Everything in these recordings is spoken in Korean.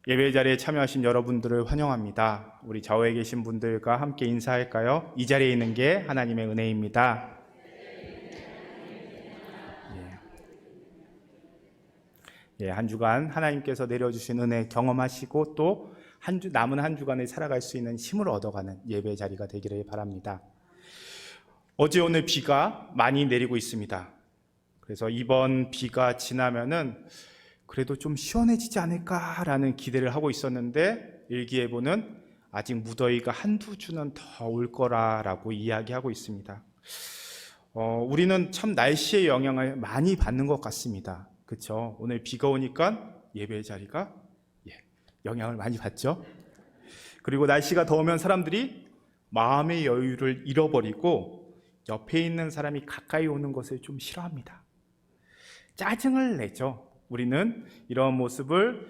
예배 자리에 참여하신 여러분들을 환영합니다. 우리 좌우에 계신 분들과 함께 인사할까요? 이 자리에 있는 게 하나님의 은혜입니다. 한 주간 하나님께서 내려주신 은혜 경험하시고 또 남은 한 주간을 살아갈 수 있는 힘을 얻어가는 예배 자리가 되기를 바랍니다. 어제 오늘 비가 많이 내리고 있습니다. 그래서 이번 비가 지나면은 그래도 좀 시원해지지 않을까라는 기대를 하고 있었는데 일기예보는 아직 무더위가 한두 주는 더 올 거라고 이야기하고 있습니다. 우리는 참 날씨의 영향을 많이 받는 것 같습니다. 그렇죠? 오늘 비가 오니까 예배 자리가 영향을 많이 받죠. 그리고 날씨가 더우면 사람들이 마음의 여유를 잃어버리고 옆에 있는 사람이 가까이 오는 것을 좀 싫어합니다. 짜증을 내죠. 우리는 이런 모습을,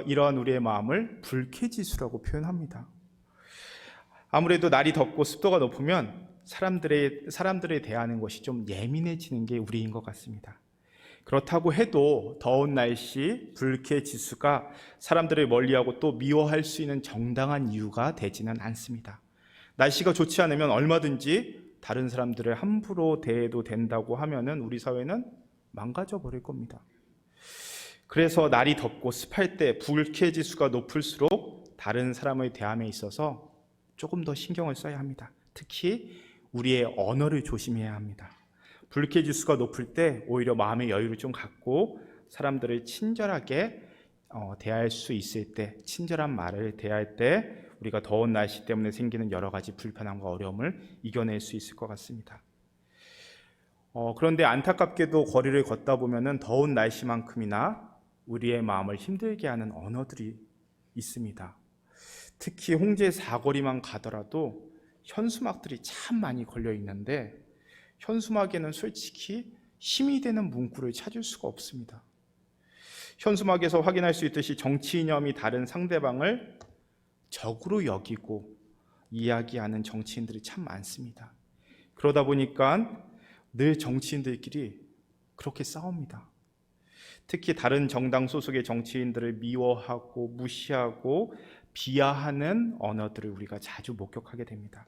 이런 우리의 마음을 불쾌지수라고 표현합니다. 아무래도 날이 덥고 습도가 높으면 사람들에 대하는 것이 좀 예민해지는 게 우리인 것 같습니다. 그렇다고 해도 더운 날씨, 불쾌지수가 사람들을 멀리하고 또 미워할 수 있는 정당한 이유가 되지는 않습니다. 날씨가 좋지 않으면 얼마든지 다른 사람들을 함부로 대해도 된다고 하면은 우리 사회는 망가져 버릴 겁니다. 그래서 날이 덥고 습할 때 불쾌지수가 높을수록 다른 사람의 대함에 있어서 조금 더 신경을 써야 합니다. 특히 우리의 언어를 조심해야 합니다. 불쾌지수가 높을 때 오히려 마음의 여유를 좀 갖고 사람들을 친절하게 대할 수 있을 때, 친절한 말을 대할 때 우리가 더운 날씨 때문에 생기는 여러 가지 불편함과 어려움을 이겨낼 수 있을 것 같습니다. 그런데 안타깝게도 거리를 걷다 보면은 더운 날씨만큼이나 우리의 마음을 힘들게 하는 언어들이 있습니다. 특히 홍제 사거리만 가더라도 현수막들이 참 많이 걸려 있는데 현수막에는 솔직히 힘이 되는 문구를 찾을 수가 없습니다. 현수막에서 확인할 수 있듯이 정치 이념이 다른 상대방을 적으로 여기고 이야기하는 정치인들이 참 많습니다. 그러다 보니까 늘 정치인들끼리 그렇게 싸웁니다. 특히 다른 정당 소속의 정치인들을 미워하고 무시하고 비하하는 언어들을 우리가 자주 목격하게 됩니다.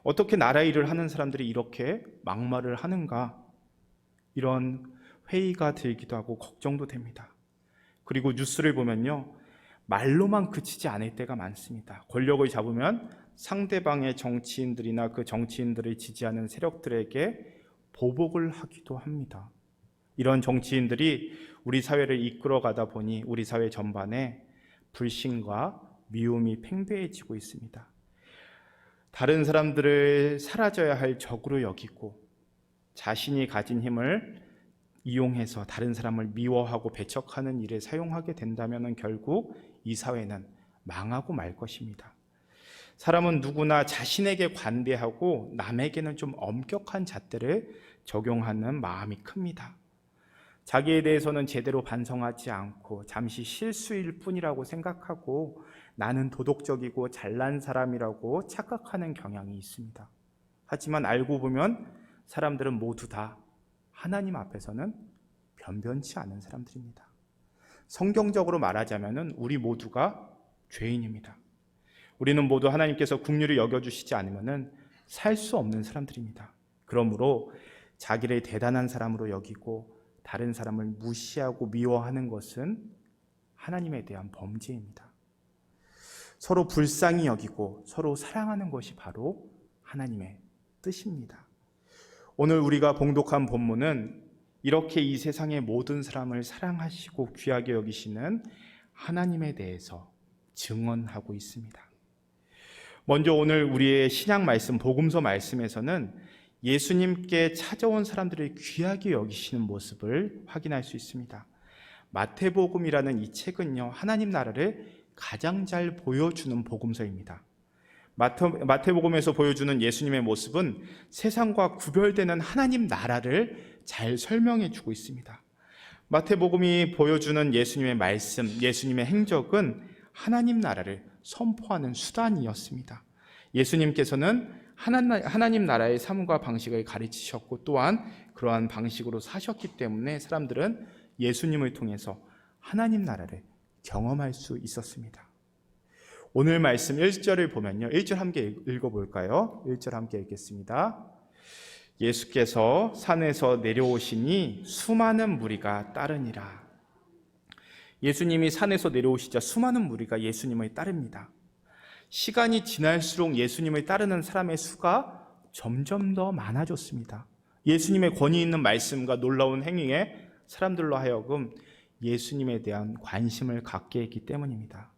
어떻게 나라 일을 하는 사람들이 이렇게 막말을 하는가? 이런 회의가 들기도 하고 걱정도 됩니다. 그리고 뉴스를 보면요, 말로만 그치지 않을 때가 많습니다. 권력을 잡으면 상대방의 정치인들이나 그 정치인들을 지지하는 세력들에게 보복을 하기도 합니다. 이런 정치인들이 우리 사회를 이끌어가다 보니 우리 사회 전반에 불신과 미움이 팽배해지고 있습니다. 다른 사람들을 사라져야 할 적으로 여기고 자신이 가진 힘을 이용해서 다른 사람을 미워하고 배척하는 일에 사용하게 된다면 결국 이 사회는 망하고 말 것입니다. 사람은 누구나 자신에게 관대하고 남에게는 좀 엄격한 잣대를 적용하는 마음이 큽니다. 자기에 대해서는 제대로 반성하지 않고 잠시 실수일 뿐이라고 생각하고 나는 도덕적이고 잘난 사람이라고 착각하는 경향이 있습니다. 하지만 알고 보면 사람들은 모두 다 하나님 앞에서는 변변치 않은 사람들입니다. 성경적으로 말하자면 우리 모두가 죄인입니다. 우리는 모두 하나님께서 긍휼히 여겨주시지 않으면 살 수 없는 사람들입니다. 그러므로 자기를 대단한 사람으로 여기고 다른 사람을 무시하고 미워하는 것은 하나님에 대한 범죄입니다. 서로 불쌍히 여기고 서로 사랑하는 것이 바로 하나님의 뜻입니다. 오늘 우리가 봉독한 본문은 이렇게 이 세상의 모든 사람을 사랑하시고 귀하게 여기시는 하나님에 대해서 증언하고 있습니다. 먼저 오늘 우리의 신약 말씀, 복음서 말씀에서는 예수님께 찾아온 사람들을 귀하게 여기시는 모습을 확인할 수 있습니다. 마태복음이라는 이 책은요, 하나님 나라를 가장 잘 보여주는 복음서입니다. 마태복음에서 보여주는 예수님의 모습은 세상과 구별되는 하나님 나라를 잘 설명해 주고 있습니다. 마태복음이 보여주는 예수님의 말씀, 예수님의 행적은 하나님 나라를 선포하는 수단이었습니다. 예수님께서는 하나님 나라의 삶과 방식을 가르치셨고 또한 그러한 방식으로 사셨기 때문에 사람들은 예수님을 통해서 하나님 나라를 경험할 수 있었습니다. 오늘 말씀 1절을 보면요. 1절 함께 읽어볼까요? 1절 함께 읽겠습니다. 예수께서 산에서 내려오시니 수많은 무리가 따르니라. 예수님이 산에서 내려오시자 수많은 무리가 예수님을 따릅니다. 시간이 지날수록 예수님을 따르는 사람의 수가 점점 더 많아졌습니다. 예수님의 권위 있는 말씀과 놀라운 행위에 사람들로 하여금 예수님에 대한 관심을 갖게 했기 때문입니다.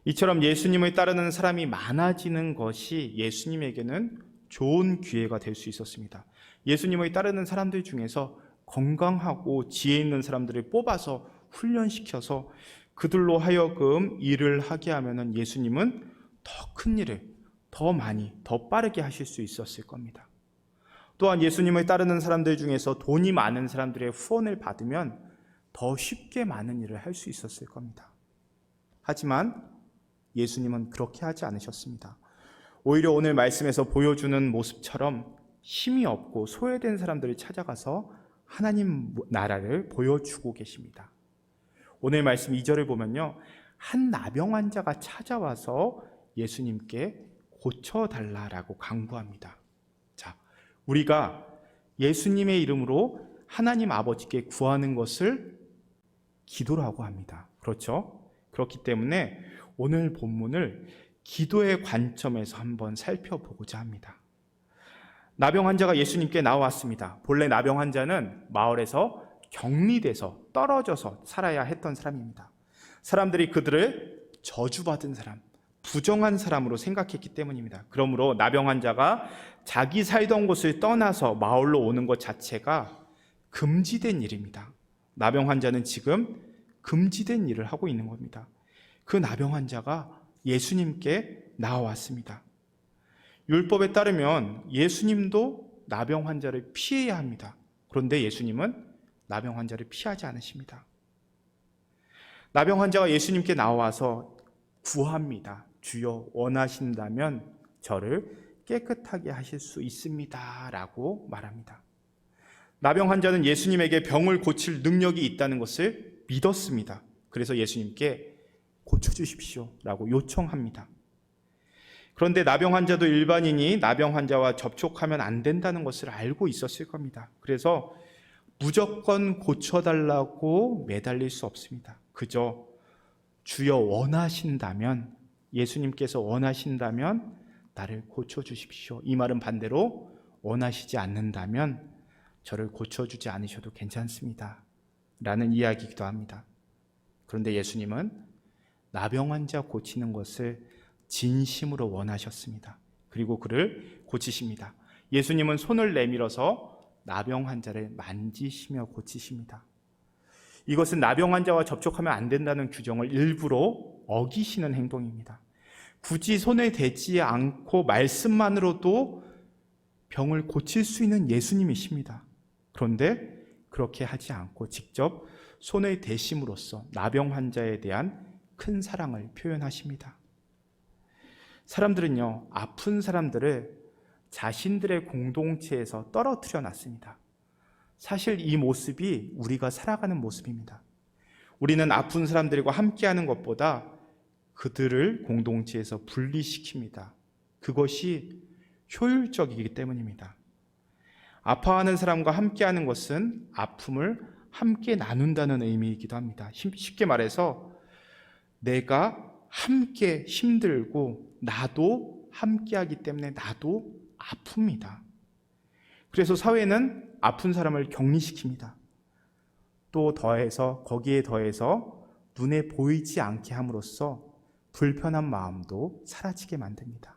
이처럼 예수님을 따르는 사람이 많아지는 것이 예수님에게는 좋은 기회가 될 수 있었습니다. 예수님을 따르는 사람들 중에서 건강하고 지혜 있는 사람들을 뽑아서 훈련시켜서 그들로 하여금 일을 하게 하면 예수님은 더 큰 일을 더 많이 더 빠르게 하실 수 있었을 겁니다. 또한 예수님을 따르는 사람들 중에서 돈이 많은 사람들의 후원을 받으면 더 쉽게 많은 일을 할 수 있었을 겁니다. 하지만 예수님은 그렇게 하지 않으셨습니다. 오히려 오늘 말씀에서 보여주는 모습처럼 힘이 없고 소외된 사람들을 찾아가서 하나님 나라를 보여주고 계십니다. 오늘 말씀 2절을 보면요, 한 나병 환자가 찾아와서 예수님께 고쳐달라라고 강구합니다. 자, 우리가 예수님의 이름으로 하나님 아버지께 구하는 것을 기도라고 합니다. 그렇죠? 그렇기 때문에 오늘 본문을 기도의 관점에서 한번 살펴보고자 합니다. 나병 환자가 예수님께 나왔습니다. 본래 나병 환자는 마을에서 격리돼서 떨어져서 살아야 했던 사람입니다. 사람들이 그들을 저주받은 사람, 부정한 사람으로 생각했기 때문입니다. 그러므로 나병 환자가 자기 살던 곳을 떠나서 마을로 오는 것 자체가 금지된 일입니다. 나병 환자는 지금 금지된 일을 하고 있는 겁니다. 그 나병 환자가 예수님께 나와왔습니다. 율법에 따르면 예수님도 나병 환자를 피해야 합니다. 그런데 예수님은 나병 환자를 피하지 않으십니다. 나병 환자가 예수님께 나와서 구합니다. 주여 원하신다면 저를 깨끗하게 하실 수 있습니다 라고 말합니다. 나병 환자는 예수님에게 병을 고칠 능력이 있다는 것을 믿었습니다. 그래서 예수님께 고쳐주십시오 라고 요청합니다. 그런데 나병 환자도 일반인이 나병 환자와 접촉하면 안 된다는 것을 알고 있었을 겁니다. 그래서 무조건 고쳐달라고 매달릴 수 없습니다. 그저 주여 원하신다면, 예수님께서 원하신다면 나를 고쳐주십시오. 이 말은 반대로 원하시지 않는다면 저를 고쳐주지 않으셔도 괜찮습니다 라는 이야기이기도 합니다. 그런데 예수님은 나병 환자 고치는 것을 진심으로 원하셨습니다. 그리고 그를 고치십니다. 예수님은 손을 내밀어서 나병 환자를 만지시며 고치십니다. 이것은 나병 환자와 접촉하면 안 된다는 규정을 일부러 어기시는 행동입니다. 굳이 손에 대지 않고 말씀만으로도 병을 고칠 수 있는 예수님이십니다. 그런데 그렇게 하지 않고 직접 손을 대심으로써 나병 환자에 대한 큰 사랑을 표현하십니다. 사람들은요, 아픈 사람들을 자신들의 공동체에서 떨어뜨려 놨습니다. 사실 이 모습이 우리가 살아가는 모습입니다. 우리는 아픈 사람들과 함께하는 것보다 그들을 공동체에서 분리시킵니다. 그것이 효율적이기 때문입니다. 아파하는 사람과 함께하는 것은 아픔을 함께 나눈다는 의미이기도 합니다. 쉽게 말해서 내가 함께 힘들고 나도 함께하기 때문에 나도 아픕니다. 그래서 사회는 아픈 사람을 격리시킵니다. 또 거기에 더해서 눈에 보이지 않게 함으로써 불편한 마음도 사라지게 만듭니다.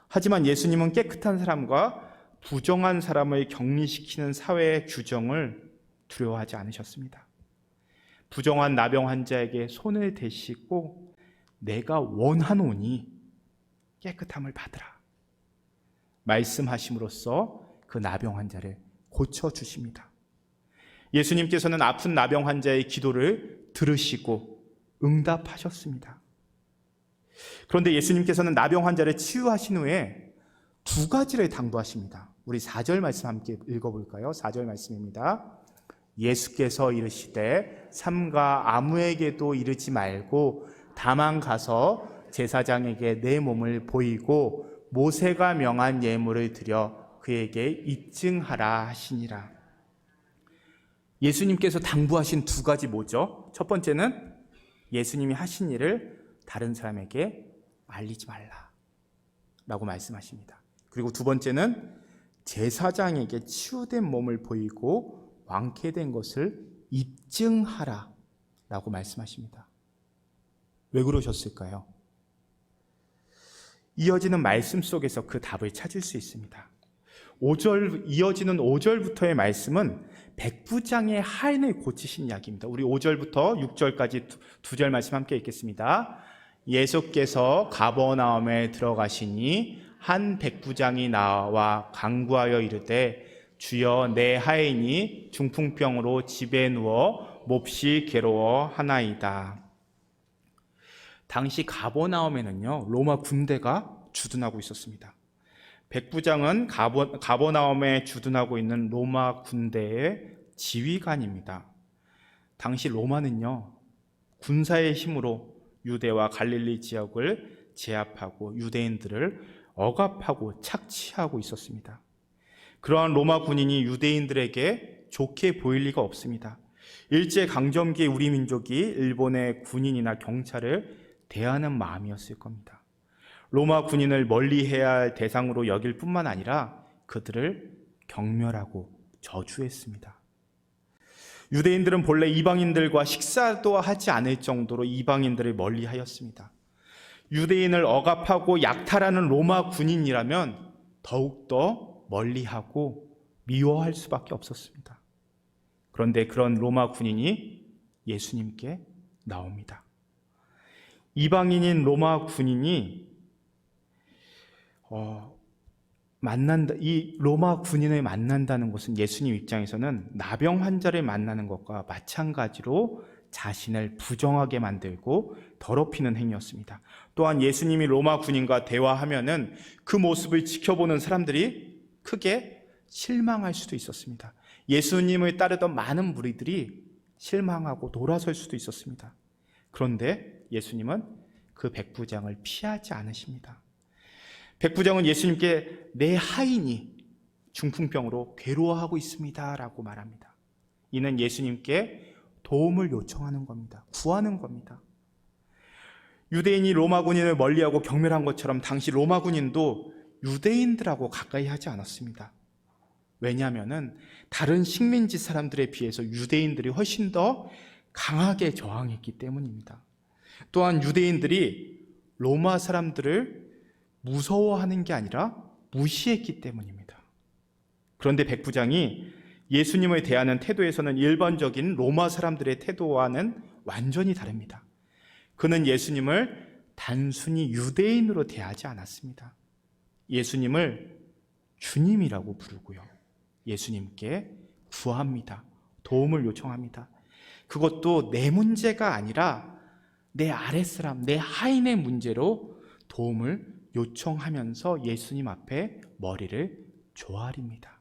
하지만 예수님은 깨끗한 사람과 부정한 사람을 격리시키는 사회의 규정을 두려워하지 않으셨습니다. 부정한 나병 환자에게 손을 대시고 내가 원하노니 깨끗함을 받으라 말씀하심으로써 그 나병 환자를 고쳐주십니다. 예수님께서는 아픈 나병 환자의 기도를 들으시고 응답하셨습니다. 그런데 예수님께서는 나병 환자를 치유하신 후에 두 가지를 당부하십니다. 우리 4절 말씀 함께 읽어볼까요? 4절 말씀입니다. 예수께서 이르시되 삼가 아무에게도 이르지 말고 다만 가서 제사장에게 내 몸을 보이고 모세가 명한 예물을 드려 그에게 입증하라 하시니라. 예수님께서 당부하신 두 가지 뭐죠? 첫 번째는 예수님이 하신 일을 다른 사람에게 알리지 말라라고 말씀하십니다. 그리고 두 번째는 제사장에게 치유된 몸을 보이고 완쾌된 것을 입증하라라고 말씀하십니다. 왜 그러셨을까요? 이어지는 말씀 속에서 그 답을 찾을 수 있습니다. 이어지는 5절부터의 말씀은 백부장의 하인을 고치신 이야기입니다. 우리 5절부터 6절까지 두 절 말씀 함께 읽겠습니다. 예수께서 가버나움에 들어가시니 한 백부장이 나와 간구하여 이르되 주여 내 하인이 중풍병으로 집에 누워 몹시 괴로워하나이다. 당시 가버나움에는요 로마 군대가 주둔하고 있었습니다. 백부장은 가버나움에 주둔하고 있는 로마 군대의 지휘관입니다. 당시 로마는요 군사의 힘으로 유대와 갈릴리 지역을 제압하고 유대인들을 억압하고 착취하고 있었습니다. 그러한 로마 군인이 유대인들에게 좋게 보일 리가 없습니다. 일제강점기에 우리 민족이 일본의 군인이나 경찰을 대하는 마음이었을 겁니다. 로마 군인을 멀리해야 할 대상으로 여길 뿐만 아니라 그들을 경멸하고 저주했습니다. 유대인들은 본래 이방인들과 식사도 하지 않을 정도로 이방인들을 멀리하였습니다. 유대인을 억압하고 약탈하는 로마 군인이라면 더욱더 멀리하고 미워할 수밖에 없었습니다. 그런데 그런 로마 군인이 예수님께 나옵니다. 이방인인 로마 군인이 이 로마 군인을 만난다는 것은 예수님 입장에서는 나병 환자를 만나는 것과 마찬가지로 자신을 부정하게 만들고 더럽히는 행위였습니다. 또한 예수님이 로마 군인과 대화하면은 그 모습을 지켜보는 사람들이 크게 실망할 수도 있었습니다. 예수님을 따르던 많은 무리들이 실망하고 돌아설 수도 있었습니다. 그런데 예수님은 그 백부장을 피하지 않으십니다. 백부장은 예수님께 내 하인이 중풍병으로 괴로워하고 있습니다 라고 말합니다. 이는 예수님께 도움을 요청하는 겁니다. 구하는 겁니다. 유대인이 로마 군인을 멀리하고 경멸한 것처럼 당시 로마 군인도 유대인들하고 가까이 하지 않았습니다. 왜냐하면 다른 식민지 사람들에 비해서 유대인들이 훨씬 더 강하게 저항했기 때문입니다. 또한 유대인들이 로마 사람들을 무서워하는 게 아니라 무시했기 때문입니다. 그런데 백부장이 예수님을 대하는 태도에서는 일반적인 로마 사람들의 태도와는 완전히 다릅니다. 그는 예수님을 단순히 유대인으로 대하지 않았습니다. 예수님을 주님이라고 부르고요. 예수님께 구합니다. 도움을 요청합니다. 그것도 내 문제가 아니라 내 아랫사람, 내 하인의 문제로 도움을 요청하면서 예수님 앞에 머리를 조아립니다.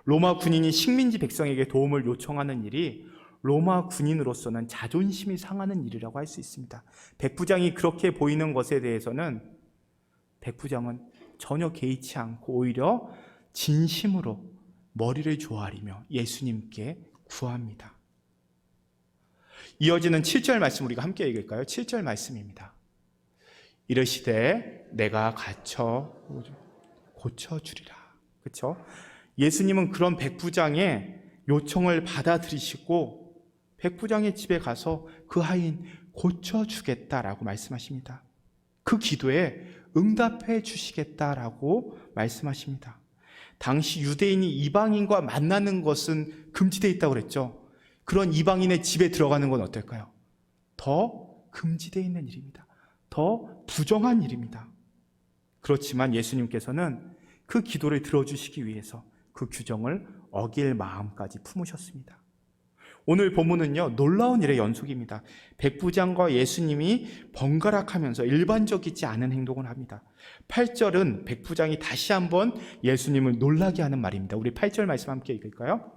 로마 군인이 식민지 백성에게 도움을 요청하는 일이 로마 군인으로서는 자존심이 상하는 일이라고 할 수 있습니다. 백부장이 그렇게 보이는 것에 대해서는 백부장은 전혀 개의치 않고 오히려 진심으로 머리를 조아리며 예수님께 구합니다. 이어지는 7절 말씀 우리가 함께 읽을까요? 7절 말씀입니다. 이르시되 내가 갇혀 고쳐주리라. 그렇죠? 예수님은 그런 백부장의 요청을 받아들이시고 백부장의 집에 가서 그 하인 고쳐주겠다라고 말씀하십니다. 그 기도에 응답해 주시겠다라고 말씀하십니다. 당시 유대인이 이방인과 만나는 것은 금지되어 있다고 그랬죠. 그런 이방인의 집에 들어가는 건 어떨까요? 더 금지되어 있는 일입니다. 더 부정한 일입니다. 그렇지만 예수님께서는 그 기도를 들어주시기 위해서 그 규정을 어길 마음까지 품으셨습니다. 오늘 본문은요, 놀라운 일의 연속입니다. 백부장과 예수님이 번갈아가면서 일반적이지 않은 행동을 합니다. 8절은 백부장이 다시 한번 예수님을 놀라게 하는 말입니다. 우리 8절 말씀 함께 읽을까요?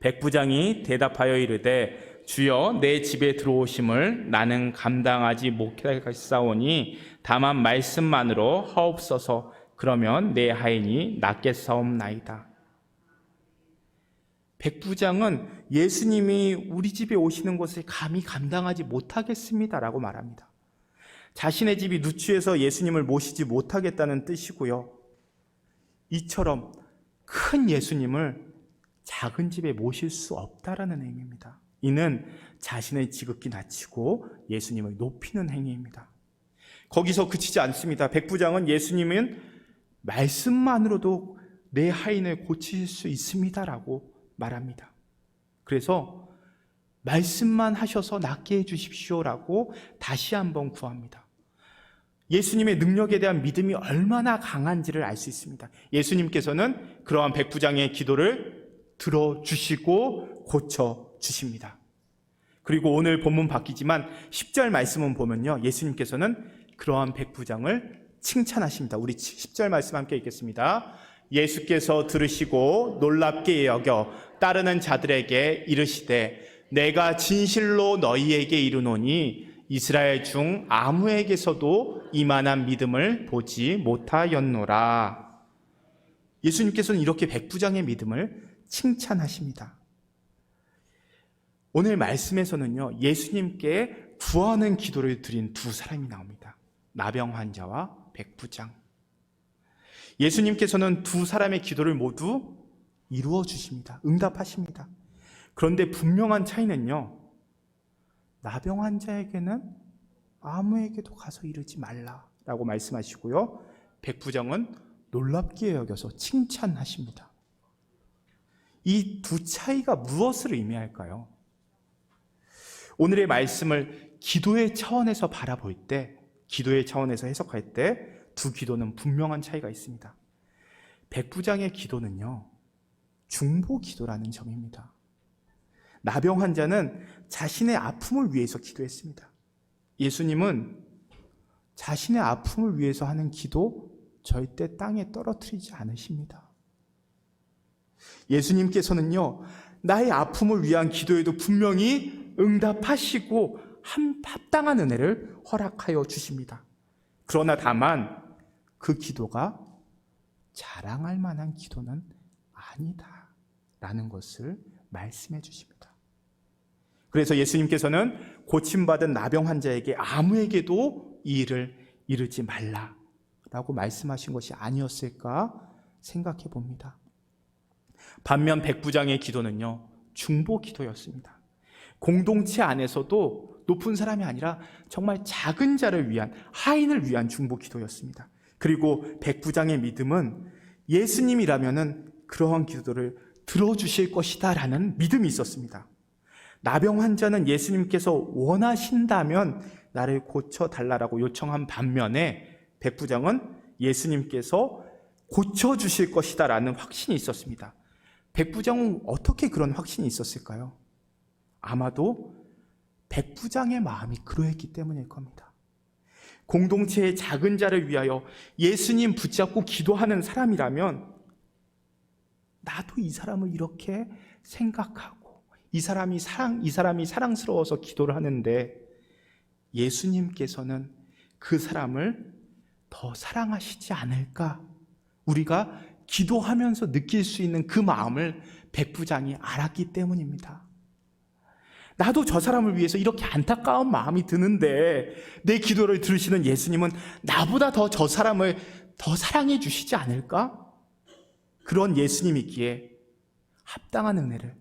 백부장이 대답하여 이르되 주여 내 집에 들어오심을 나는 감당하지 못하겠사오니 다만 말씀만으로 하옵소서. 그러면 내 하인이 낫겠사옵나이다. 백부장은 예수님이 우리 집에 오시는 것을 감히 감당하지 못하겠습니다라고 말합니다. 자신의 집이 누추해서 예수님을 모시지 못하겠다는 뜻이고요. 이처럼 큰 예수님을 작은 집에 모실 수 없다라는 의미입니다. 이는 자신의 지극히 낮추고 예수님을 높이는 행위입니다. 거기서 그치지 않습니다. 백부장은 예수님은 말씀만으로도 내 하인을 고칠 수 있습니다라고 말합니다. 그래서 말씀만 하셔서 낫게 해주십시오라고 다시 한번 구합니다. 예수님의 능력에 대한 믿음이 얼마나 강한지를 알 수 있습니다. 예수님께서는 그러한 백부장의 기도를 들어주시고 고쳐주십니다. 그리고 오늘 본문 바뀌지만 10절 말씀은 보면요, 예수님께서는 그러한 백부장을 칭찬하십니다. 우리 10절 말씀 함께 읽겠습니다. 예수께서 들으시고 놀랍게 여겨 따르는 자들에게 이르시되 내가 진실로 너희에게 이르노니 이스라엘 중 아무에게서도 이만한 믿음을 보지 못하였노라. 예수님께서는 이렇게 백부장의 믿음을 칭찬하십니다. 오늘 말씀에서는요, 예수님께 구하는 기도를 드린 두 사람이 나옵니다. 나병 환자와 백부장. 예수님께서는 두 사람의 기도를 모두 이루어 주십니다. 응답하십니다. 그런데 분명한 차이는요, 나병 환자에게는 아무에게도 가서 이르지 말라라고 말씀하시고요, 백부장은 놀랍게 여겨서 칭찬하십니다. 이 두 차이가 무엇을 의미할까요? 오늘의 말씀을 기도의 차원에서 바라볼 때, 기도의 차원에서 해석할 때 두 기도는 분명한 차이가 있습니다. 백부장의 기도는요, 중보 기도라는 점입니다. 나병 환자는 자신의 아픔을 위해서 기도했습니다. 예수님은 자신의 아픔을 위해서 하는 기도 절대 땅에 떨어뜨리지 않으십니다. 예수님께서는요, 나의 아픔을 위한 기도에도 분명히 응답하시고 합당한 은혜를 허락하여 주십니다. 그러나 다만 그 기도가 자랑할 만한 기도는 아니다라는 것을 말씀해 주십니다. 그래서 예수님께서는 고침받은 나병 환자에게 아무에게도 이 일을 이르지 말라라고 말씀하신 것이 아니었을까 생각해 봅니다. 반면 백부장의 기도는요, 중보 기도였습니다. 공동체 안에서도 높은 사람이 아니라 정말 작은 자를 위한, 하인을 위한 중보 기도였습니다. 그리고 백부장의 믿음은 예수님이라면은 그러한 기도를 들어주실 것이다 라는 믿음이 있었습니다. 나병 환자는 예수님께서 원하신다면 나를 고쳐달라고 요청한 반면에 백부장은 예수님께서 고쳐주실 것이다 라는 확신이 있었습니다. 백부장은 어떻게 그런 확신이 있었을까요? 아마도 백부장의 마음이 그러했기 때문일 겁니다. 공동체의 작은 자를 위하여 예수님 붙잡고 기도하는 사람이라면 나도 이 사람을 이렇게 생각하고 이 사람이 사랑스러워서 기도를 하는데 예수님께서는 그 사람을 더 사랑하시지 않을까? 우리가 기도하면서 느낄 수 있는 그 마음을 백부장이 알았기 때문입니다. 나도 저 사람을 위해서 이렇게 안타까운 마음이 드는데 내 기도를 들으시는 예수님은 나보다 더 저 사람을 더 사랑해 주시지 않을까? 그런 예수님이기에 합당한 은혜를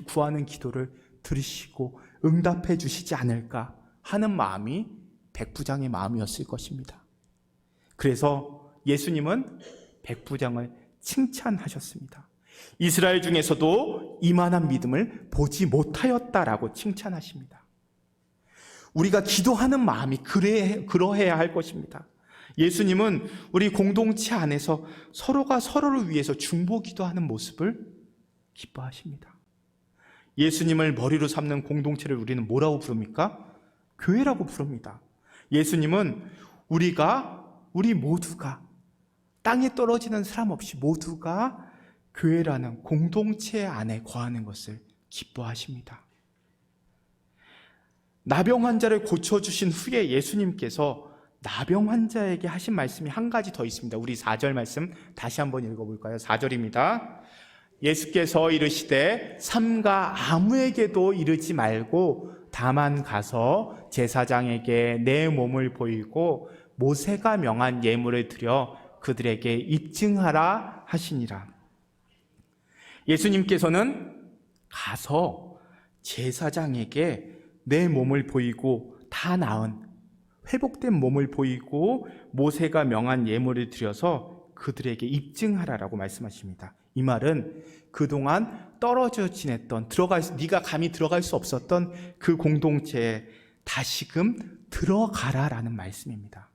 구하는 기도를 들으시고 응답해 주시지 않을까 하는 마음이 백부장의 마음이었을 것입니다. 그래서 예수님은 백부장을 칭찬하셨습니다. 이스라엘 중에서도 이만한 믿음을 보지 못하였다라고 칭찬하십니다. 우리가 기도하는 마음이 그러해야 할 것입니다. 예수님은 우리 공동체 안에서 서로가 서로를 위해서 중보 기도하는 모습을 기뻐하십니다. 예수님을 머리로 삼는 공동체를 우리는 뭐라고 부릅니까? 교회라고 부릅니다. 예수님은 우리 모두가 땅에 떨어지는 사람 없이 모두가 교회라는 공동체 안에 거하는 것을 기뻐하십니다. 나병 환자를 고쳐주신 후에 예수님께서 나병 환자에게 하신 말씀이 한 가지 더 있습니다. 우리 4절 말씀 다시 한번 읽어볼까요? 4절입니다. 예수께서 이르시되 삼가 아무에게도 이르지 말고 다만 가서 제사장에게 내 몸을 보이고 모세가 명한 예물을 드려 그들에게 입증하라 하시니라. 예수님께서는 가서 제사장에게 내 몸을 보이고 다 나은 회복된 몸을 보이고 모세가 명한 예물을 드려서 그들에게 입증하라라고 말씀하십니다. 이 말은 그동안 떨어져 지냈던 네가 감히 들어갈 수 없었던 그 공동체에 다시금 들어가라라는 말씀입니다.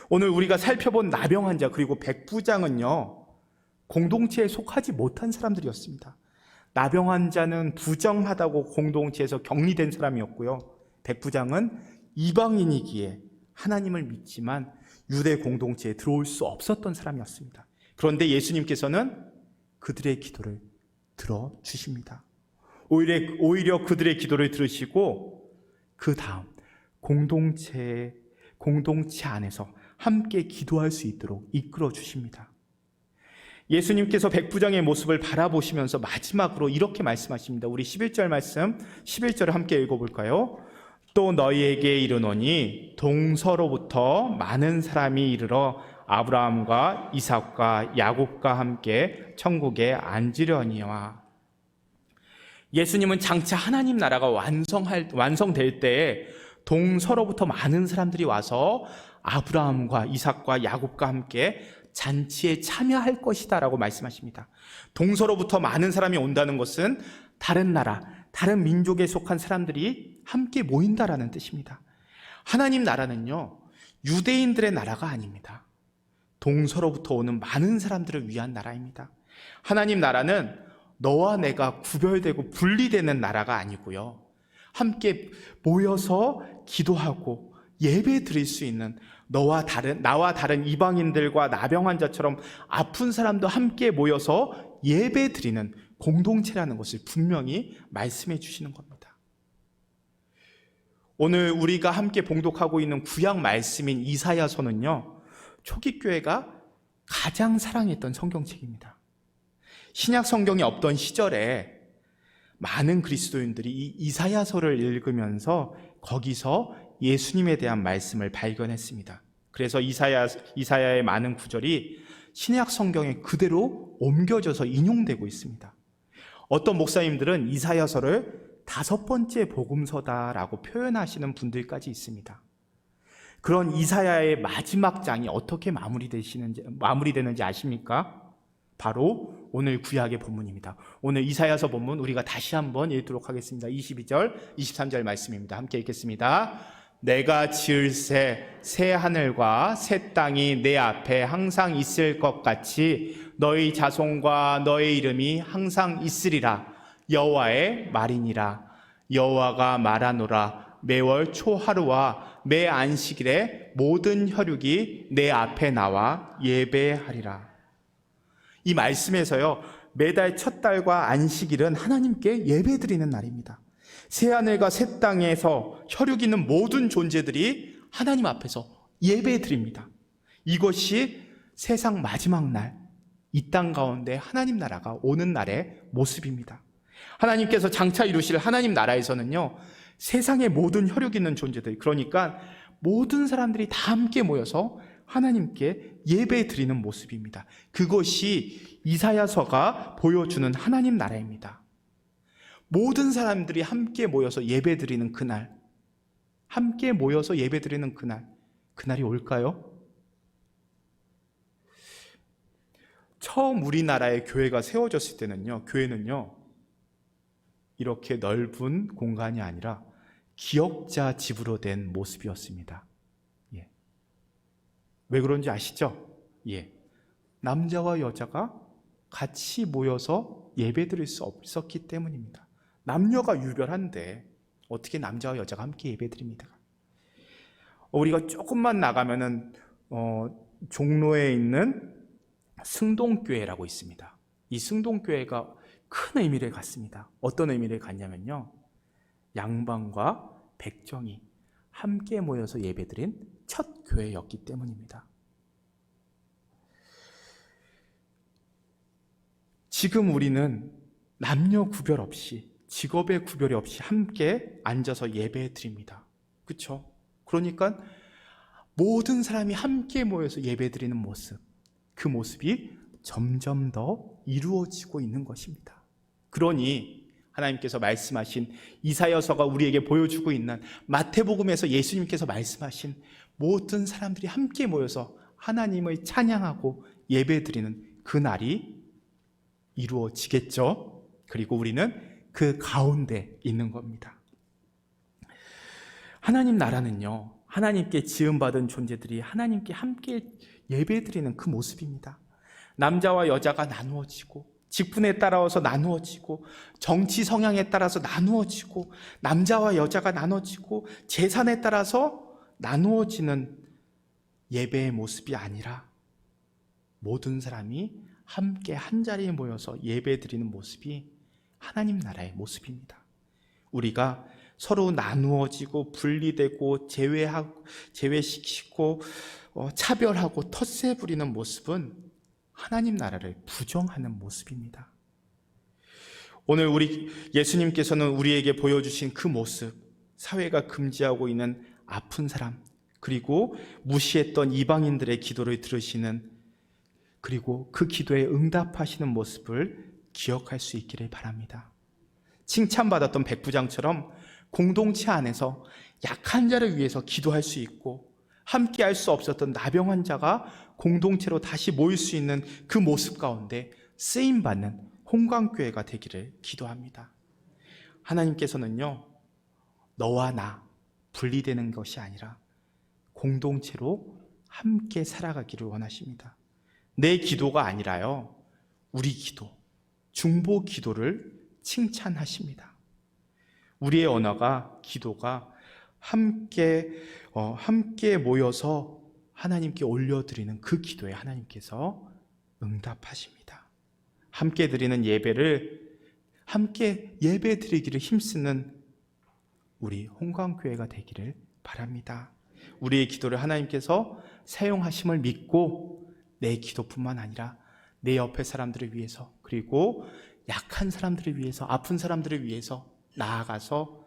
오늘 우리가 살펴본 나병 환자 그리고 백부장은요, 공동체에 속하지 못한 사람들이었습니다. 나병 환자는 부정하다고 공동체에서 격리된 사람이었고요, 백부장은 이방인이기에 하나님을 믿지만 유대 공동체에 들어올 수 없었던 사람이었습니다. 그런데 예수님께서는 그들의 기도를 들어주십니다. 오히려 그들의 기도를 들으시고 그 다음 공동체 안에서 함께 기도할 수 있도록 이끌어 주십니다. 예수님께서 백부장의 모습을 바라보시면서 마지막으로 이렇게 말씀하십니다. 우리 11절 말씀 11절을 함께 읽어볼까요? 또 너희에게 이르노니 동서로부터 많은 사람이 이르러 아브라함과 이삭과 야곱과 함께 천국에 앉으려니와. 예수님은 장차 하나님 나라가 완성될 때에 동서로부터 많은 사람들이 와서 아브라함과 이삭과 야곱과 함께 잔치에 참여할 것이다 라고 말씀하십니다. 동서로부터 많은 사람이 온다는 것은 다른 나라, 다른 민족에 속한 사람들이 함께 모인다라는 뜻입니다. 하나님 나라는요, 유대인들의 나라가 아닙니다. 동서로부터 오는 많은 사람들을 위한 나라입니다. 하나님 나라는 너와 내가 구별되고 분리되는 나라가 아니고요, 함께 모여서 기도하고 예배 드릴 수 있는 나와 다른 이방인들과 나병 환자처럼 아픈 사람도 함께 모여서 예배 드리는 공동체라는 것을 분명히 말씀해 주시는 겁니다. 오늘 우리가 함께 봉독하고 있는 구약 말씀인 이사야서는요, 초기 교회가 가장 사랑했던 성경책입니다. 신약 성경이 없던 시절에 많은 그리스도인들이 이 이사야서를 읽으면서 거기서 예수님에 대한 말씀을 발견했습니다. 그래서 이사야의 많은 구절이 신약 성경에 그대로 옮겨져서 인용되고 있습니다. 어떤 목사님들은 이사야서를 5번째 복음서다라고 표현하시는 분들까지 있습니다. 그런 이사야의 마지막 장이 어떻게 마무리되는지 아십니까? 바로 오늘 구약의 본문입니다. 오늘 이사야서 본문 우리가 다시 한번 읽도록 하겠습니다. 22절, 23절 말씀입니다. 함께 읽겠습니다. 내가 지을새 새 하늘과 새 땅이 내 앞에 항상 있을 것 같이 너희 자손과 너의 이름이 항상 있으리라. 여호와의 말이니라. 여호와가 말하노라. 매월 초하루와 매 안식일에 모든 혈육이 내 앞에 나와 예배하리라. 이 말씀에서요, 매달 첫 달과 안식일은 하나님께 예배드리는 날입니다. 새하늘과 새 땅에서 혈육 있는 모든 존재들이 하나님 앞에서 예배드립니다. 이것이 세상 마지막 날, 이 땅 가운데 하나님 나라가 오는 날의 모습입니다. 하나님께서 장차 이루실 하나님 나라에서는요, 세상의 모든 혈육 있는 존재들, 그러니까 모든 사람들이 다 함께 모여서 하나님께 예배 드리는 모습입니다. 그것이 이사야서가 보여주는 하나님 나라입니다. 모든 사람들이 함께 모여서 예배 드리는 그날, 함께 모여서 예배 드리는 그날이 올까요? 처음 우리나라에 교회가 세워졌을 때는요, 교회는요, 이렇게 넓은 공간이 아니라 기역자 집으로 된 모습이었습니다. 예. 왜 그런지 아시죠? 예. 남자와 여자가 같이 모여서 예배드릴 수 없었기 때문입니다. 남녀가 유별한데 어떻게 남자와 여자가 함께 예배드립니다? 우리가 조금만 나가면은 종로에 있는 승동교회라고 있습니다. 이 승동교회가 큰 의미를 갖습니다. 어떤 의미를 갖냐면요, 양반과 백정이 함께 모여서 예배드린 첫 교회였기 때문입니다. 지금 우리는 남녀 구별 없이, 직업의 구별이 없이 함께 앉아서 예배 드립니다. 그렇죠? 그러니까 모든 사람이 함께 모여서 예배 드리는 모습, 그 모습이 점점 더 이루어지고 있는 것입니다. 그러니 하나님께서 말씀하신 이사야서가 우리에게 보여주고 있는 마태복음에서 예수님께서 말씀하신 모든 사람들이 함께 모여서 하나님을 찬양하고 예배 드리는 그 날이 이루어지겠죠. 그리고 우리는 그 가운데 있는 겁니다. 하나님 나라는요, 하나님께 지음받은 존재들이 하나님께 함께 예배드리는 그 모습입니다. 남자와 여자가 나누어지고, 직분에 따라서 나누어지고, 정치 성향에 따라서 나누어지고, 남자와 여자가 나눠지고, 재산에 따라서 나누어지는 예배의 모습이 아니라 모든 사람이 함께 한자리에 모여서 예배드리는 모습이 하나님 나라의 모습입니다. 우리가 서로 나누어지고 분리되고 제외시키고 차별하고 텃세 부리는 모습은 하나님 나라를 부정하는 모습입니다. 오늘 우리 예수님께서는 우리에게 보여주신 그 모습, 사회가 금지하고 있는 아픈 사람, 그리고 무시했던 이방인들의 기도를 들으시는, 그리고 그 기도에 응답하시는 모습을 기억할 수 있기를 바랍니다. 칭찬받았던 백부장처럼 공동체 안에서 약한 자를 위해서 기도할 수 있고, 함께 할 수 없었던 나병 자가 공동체로 다시 모일 수 있는 그 모습 가운데 쓰임받는 홍강교회가 되기를 기도합니다. 하나님께서는요, 너와 나 분리되는 것이 아니라 공동체로 함께 살아가기를 원하십니다. 내 기도가 아니라요, 우리 기도, 중보 기도를 칭찬하십니다. 우리의 언어가, 기도가 함께 모여서 하나님께 올려드리는 그 기도에 하나님께서 응답하십니다. 함께 드리는 예배를, 함께 예배 드리기를 힘쓰는 우리 홍강교회가 되기를 바랍니다. 우리의 기도를 하나님께서 사용하심을 믿고 내 기도뿐만 아니라 내 옆에 사람들을 위해서, 그리고 약한 사람들을 위해서, 아픈 사람들을 위해서 나아가서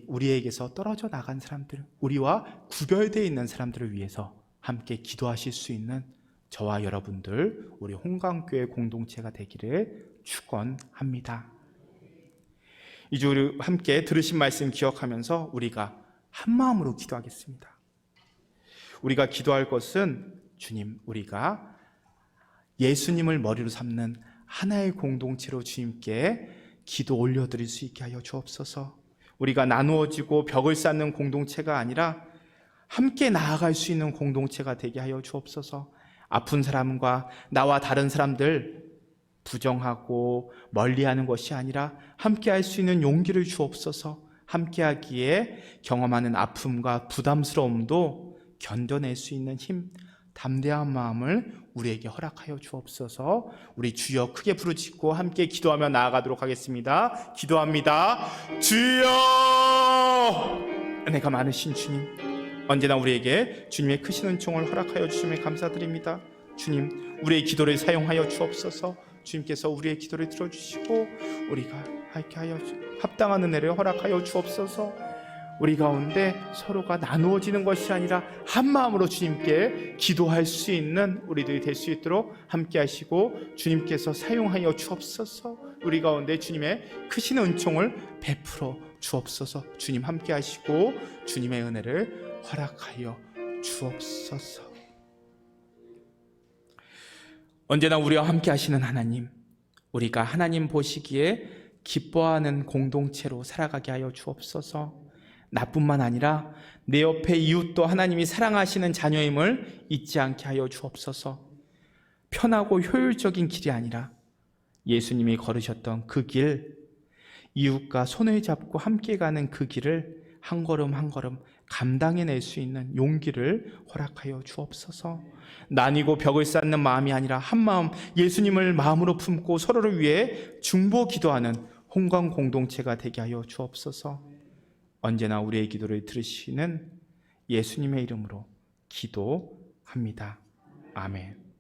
우리에게서 떨어져 나간 사람들, 우리와 구별되어 있는 사람들을 위해서 함께 기도하실 수 있는 저와 여러분들, 우리 홍강교회 공동체가 되기를 축원합니다. 이 주 함께 들으신 말씀 기억하면서 우리가 한 마음으로 기도하겠습니다. 우리가 기도할 것은, 주님, 우리가 예수님을 머리로 삼는 하나의 공동체로 주님께 기도 올려드릴 수 있게 하여 주옵소서. 우리가 나누어지고 벽을 쌓는 공동체가 아니라 함께 나아갈 수 있는 공동체가 되게 하여 주옵소서. 아픈 사람과 나와 다른 사람들 부정하고 멀리하는 것이 아니라 함께 할 수 있는 용기를 주옵소서. 함께하기에 경험하는 아픔과 부담스러움도 견뎌낼 수 있는 힘, 담대한 마음을 우리에게 허락하여 주옵소서. 우리 주여 크게 부르짖고 함께 기도하며 나아가도록 하겠습니다. 기도합니다. 주여! 은혜가 많으신 주님, 언제나 우리에게 주님의 크신 은총을 허락하여 주심에 감사드립니다. 주님, 우리의 기도를 사용하여 주옵소서. 주님께서 우리의 기도를 들어주시고 우리가 하게 하여 합당한 은혜를 허락하여 주옵소서. 우리 가운데 서로가 나누어지는 것이 아니라 한 마음으로 주님께 기도할 수 있는 우리들이 될 수 있도록 함께 하시고 주님께서 사용하여 주옵소서. 우리 가운데 주님의 크신 은총을 베풀어 주옵소서. 주님 함께 하시고 주님의 은혜를 허락하여 주옵소서. 언제나 우리와 함께 하시는 하나님, 우리가 하나님 보시기에 기뻐하는 공동체로 살아가게 하여 주옵소서. 나뿐만 아니라 내 옆에 이웃도 하나님이 사랑하시는 자녀임을 잊지 않게 하여 주옵소서. 편하고 효율적인 길이 아니라 예수님이 걸으셨던 그 길, 이웃과 손을 잡고 함께 가는 그 길을 한 걸음 한 걸음 감당해낼 수 있는 용기를 허락하여 주옵소서. 나뉘고 벽을 쌓는 마음이 아니라 한 마음 예수님을 마음으로 품고 서로를 위해 중보 기도하는 홍광 공동체가 되게 하여 주옵소서. 언제나 우리의 기도를 들으시는 예수님의 이름으로 기도합니다. 아멘.